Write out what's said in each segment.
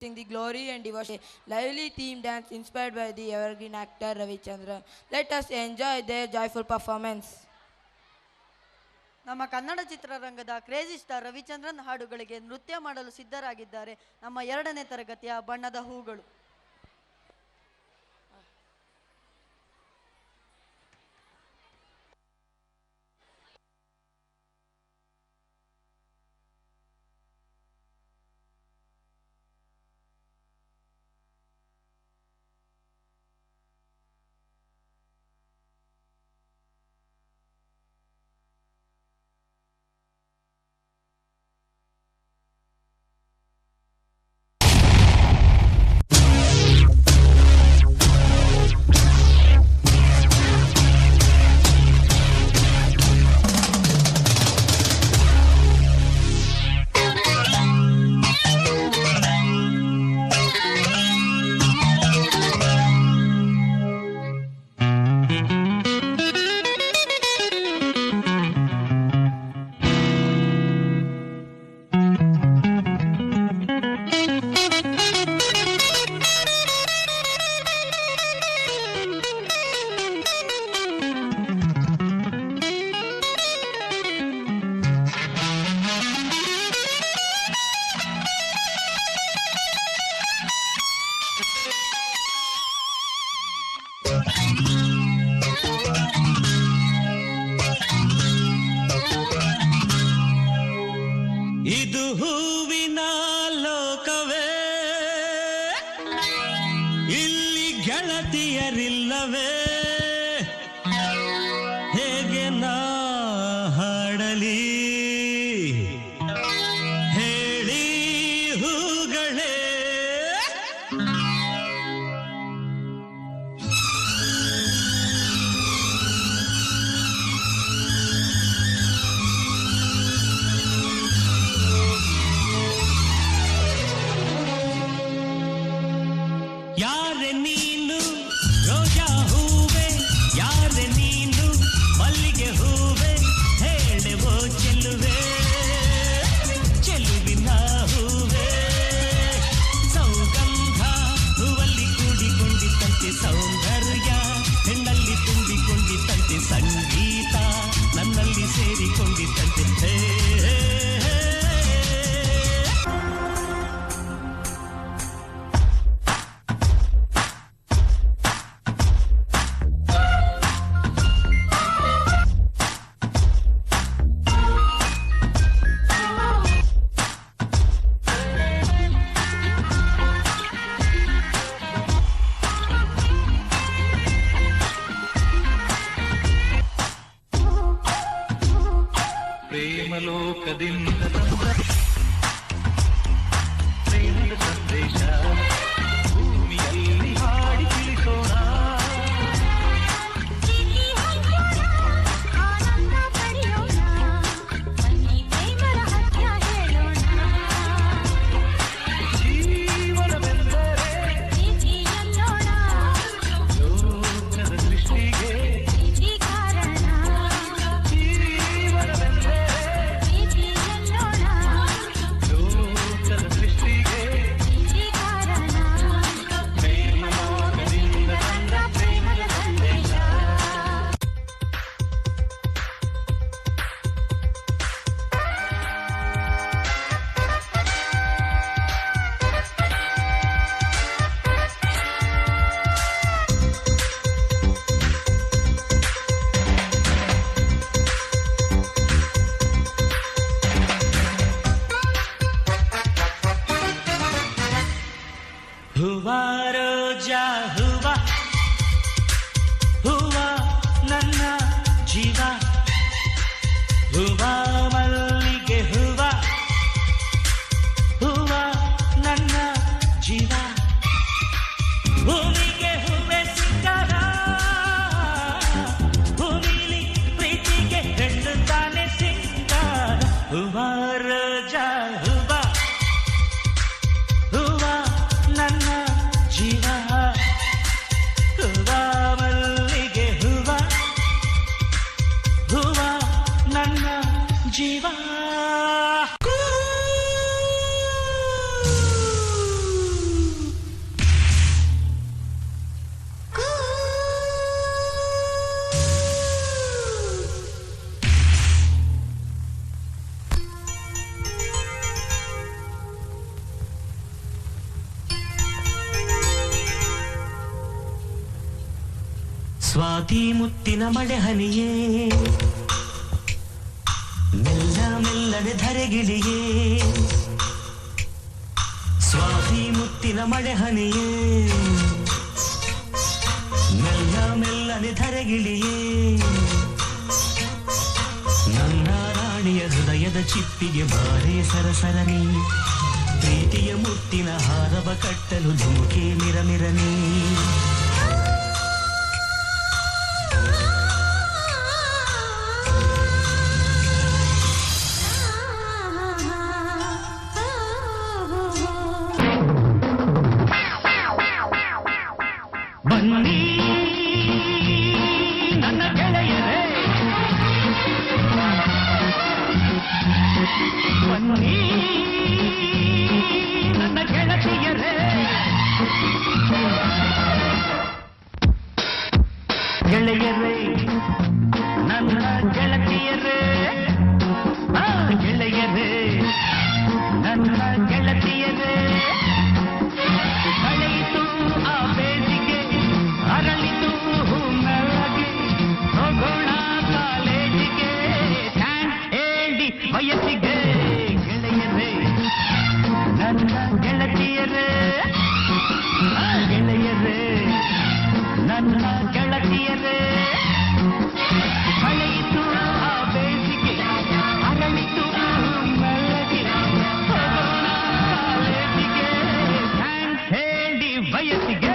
The glory and devotion, lively theme dance inspired by the evergreen actor Ravi Chandran. Let us enjoy their joyful performance. ನಮ್ಮ ಕನ್ನಡ ಚಿತ್ರರಂಗದ crazy star Ravichandran ಹಾಡುಗಳಿಗೆ ನೃತ್ಯ ಮಾಡಲು ಸಿದ್ಧರಾಗಿದ್ದಾರೆ ನಮ್ಮ 2ನೇ ತರಗತಿಯ ಬಣ್ಣದ ಹೂಗಳು. ಇದು ಹೂವಿನ ಲೋಕವೇ, ಇಲ್ಲಿ ಗೆಳತಿಯರಿಲ್ಲವೇ, ಹೇಗೆ ನಾ ಹಾಡಲಿ ಹೇಳಿ ಹೂಗಳೇ. ಯಾರೆ ನೀನು ರೋಜಾ ಹೂವೆ, ಯಾರೆ ನೀನು ಮಲ್ಲಿಗೆ ಹೂವೆ, ಹೇಳೆವೋ ಚೆಲುವೆ ಚೆಲುವಿನ ಹೂವೆ. ಸೌಗಂಧ ಹೂವಲ್ಲಿ ಕೂಡಿಕೊಂಡಿದ್ದಂತೆ ಸೌಂದರ್ಯ, ಹೆಣ್ಣಲ್ಲಿ ತುಂಬಿಕೊಂಡಿದ್ದಂತೆ ಸಂಗೀತ, ನನ್ನಲ್ಲಿ ಸೇರಿಕೊಂಡಿದ್ದಂತೆ ಪ್ರೇಮಲೋಕದಿಂದ ಪ್ರೇಮದ ಸಂದೇಶ ಭೂಮಿಯಲ್ಲಿ ಹಾಡಿ ತಿಳಿಸೋಣ. ಜೀವನವೆಂದರೆ ಲೋಕದ ಸೃಷ್ಟಿಗೆ ಹೂವ ರೋಜಾ ಹೂವ, ಹೂವ ನನ್ನ ಜೀವ, ಹೂವ ಮಲ್ಲಿಗೆ ಹೂವ, ಹೂವ ನನ್ನ ಜೀವ, ಭೂಮಿಗೆ ಹೂವೆ ಸಿಂಗಾರ, ಭೂಮಿಲಿ ಪ್ರೀತಿಗೆ ಹೆಣ್ಣು ತಾನೆ ಸಿಂಗಾರ. ಹೂವ ರೋಜಾ ಹೂವ, ಹೂವ ನನ್ನ ಜೀವ. ಸ್ವಾತಿ ಮುತ್ತಿನ ಮಳೆ ಹನಿಯೇ ಮೆಲ್ಲ ಮೆಲ್ಲನೆ ಧರೆಗಿಳಿಯೇ ಸ್ವಾತಿ ಮುತ್ತಿನ ಮಳೆ ಹನಿಯೇ ಮೆಲ್ಲ ಮೆಲ್ಲನೆ ಧರೆಗಿಳಿಯೇ ನನ್ನ ರಾಣಿಯ ಹೃದಯದ ಚಿಪ್ಪಿಗೆ ಬಾರೇ ಸರಸರನಿ ಪ್ರೀತಿಯ ಮುತ್ತಿನ ಹಾರವ ಕಟ್ಟಲು ಧುಮುಕೆ ಮಿರಮಿರನಿ ಬನ್ನಿ ನನ್ನ ಗೆಳೆಯರೇ ಬನ್ನಿ ನನ್ನ ಗೆಳತಿಯರೇ ಗೆಳೆಯರೇ ನನ್ನ ಗೆಳತಿಯರೇ ಗೆಳೆಯರೇ ನನ್ನ ಗೆಳತಿಯರೇ ಕಳೆಯಿತು ಆ ಬೇಸಿಗೆ ಅರಳಿತು ಮೆಲ್ಲಗೆ ಹೋಗೋಣ ಕಾಲೇಜಿಗೆ ಥ್ಯಾಂಕ್ಸ್ ಹೇಳಿ ವಯಸ್ಸಿಗೆ ಗೆಳೆಯರೇ ನನ್ನ ಗೆಳತಿಯರೇ ಗೆಳೆಯರೇ ನನ್ನ ಗೆಳತಿಯರೇ ಕಳೆಯಿತು ಆ ಬೇಸಿಗೆ ಅರಳಿತು ಮೆಲ್ಲಗೆ ಹೋಗೋಣ ಕಾಲೇಜಿಗೆ ಥ್ಯಾಂಕ್ಸ್ ಹೇಳಿ ವಯಸ್ಸಿಗೆ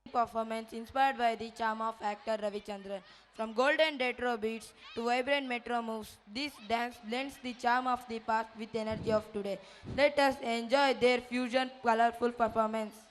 Performance inspired by the charm of actor Ravichandran. From golden retro beats to vibrant metro moves, this dance blends the charm of the past with energy of today. Let us enjoy their fusion colorful performance.